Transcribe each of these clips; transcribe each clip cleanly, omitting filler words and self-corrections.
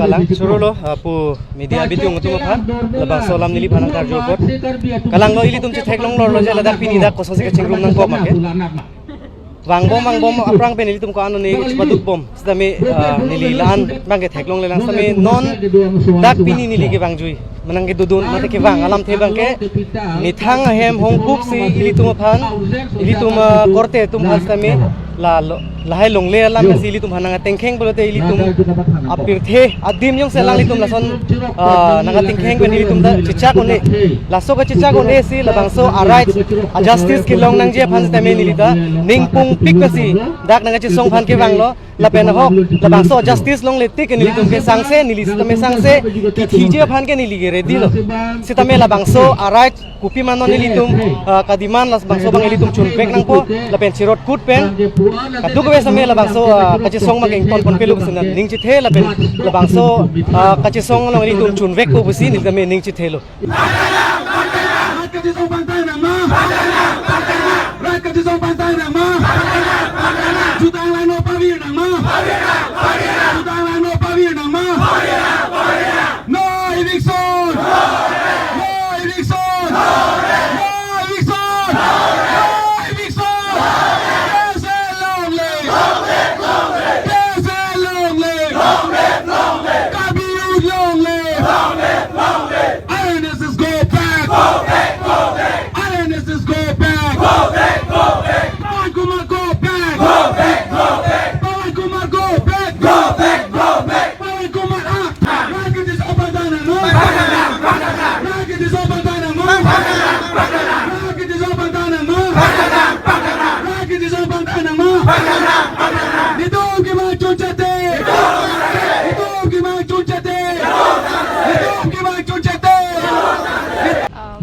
kalang surulo pu media bitung tu phan labang solam nili phanang tarjo pot kalang lo ili tum che theklong lor lo je ladak pini dak koso se ke chingrum nang ko make wangbom aprang pe nili tum ko anu ni paduk bom stame nili lan bang ke theklong le lang stame non dak pini nili ke bang jui menang ke dudun mate ke bang alam the bang ke ni thang hem hong kup si ili tum phan ili tum korte tum phan stame la lahai longle alam si ili tum hananga tengkheng bolote ili tum apir the adim yong selang ili tum lason nanga tengkheng ben ili tum da chicha kone laso ka chicha kone si labangso arai justice ki long nang je phan stame nili da ningpung pik si dak nanga chi song phan ke bang lo lapen ho labangso justice long le tik nili tum ke sangse nili stame sangse ki thije phan ke nili ge ready lo sitame labangso arai kupi manon nili tum kadiman las bangso bang ili tum chun pek nang po lapen chirot kut pen kaduk we same labangso kachi song ma keng ton pon pelu sin ning chi the lapen labangso kachi song long ili tum chun vek ko busi nil tame ning chi thelo kachi song pantai na ma kachi song pantai na ma jutang la no pavir na ma jutang la no pavir na ma no eviction no eviction no eviction no eviction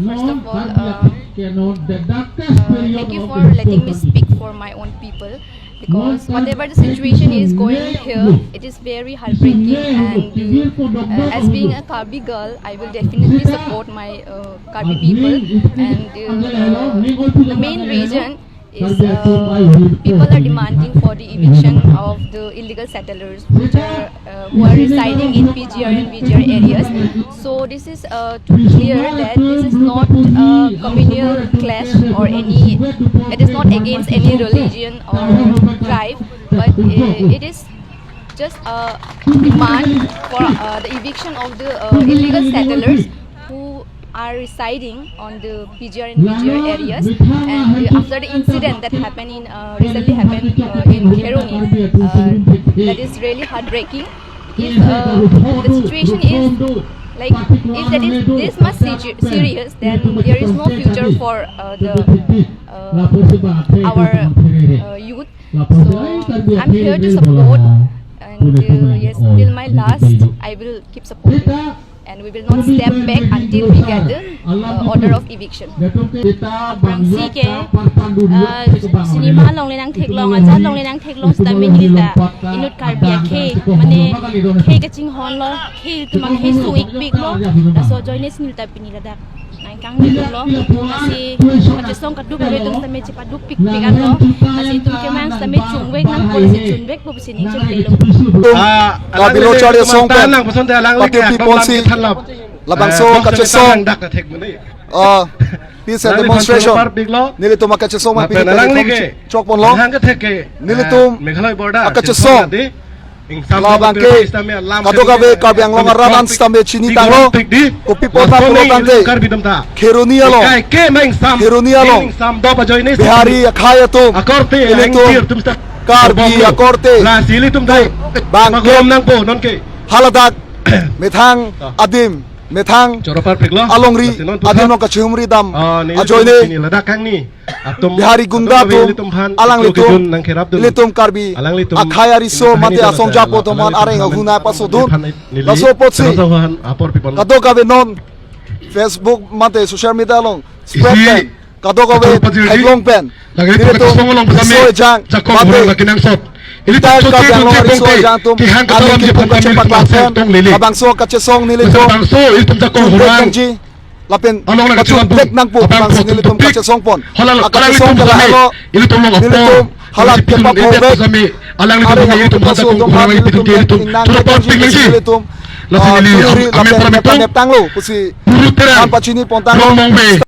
First of all, thank you for letting me speak for my own people, because whatever the situation is going here, it is very heartbreaking, and as being a Karbi girl, I will definitely support my Karbi people, and the main reason is people are demanding for the eviction of the illegal settlers who are residing in PGR and VGR areas. So this is to clear that this is not a communal clash or it is not against any religion or tribe, but it is just a demand for the eviction of the illegal settlers who are residing on the PGR and VGR areas. And after the incident that happened recently happened in Kheroni, that is really heartbreaking. If the situation is like, if that is this much serious, then there is no future for our youth. So I'm here to support, and yes, till my last I will keep supporting, and we will not step back until we get the order of eviction. Prangsi ke sinima long le nang thek long aja long le nang thek long sta me ni ta inut karbia ke mane ke ka ching hon lo ke tu ma ke su ik big lo so joines ni ta pini da nang kang ni lo asi ka song ka du ka tum ta me chi pa du pik pik an lo asi tum ke mang sta me chung wek nang ko si chung wek bu si ni che le lo ka bilo chari song pa nang pason ta lang pati people si labangso ka che song dak ta thek mane peace and demonstration nili tum ka che song ma pi chok pon lo nili tum meghaloi border ka che song labang ke kadoga be ka byang long ranan stame chini tanglo ko people pa pulo tante kheronia lo bihari akhaya tum nili tum karbi akorte bang magom nang po non ke haladak methang adim methang alongri adim no ka chumri dam ajoine bihari gunda tum alang litum karbi akhaya riso mate asong japo to man areng aguna pasodun laso potsi kadoga be non Facebook mate social media long spread kadoga be thailong pen so jang mate Ilitar ka yang long riso jang tum aling ki pung ka cepat lasen abangso ka chesong nili tum ji lapen kachun dek nang pu bangso nili tum ka chesong pon ka chesong ka halo nili tum halak ke pa phobe alang ni tum ngi tum hata kum kurang ngi pitu ke tum cura pot ping lagi la sini amen para metong tanglo pusi puru terang pachini pontang romong be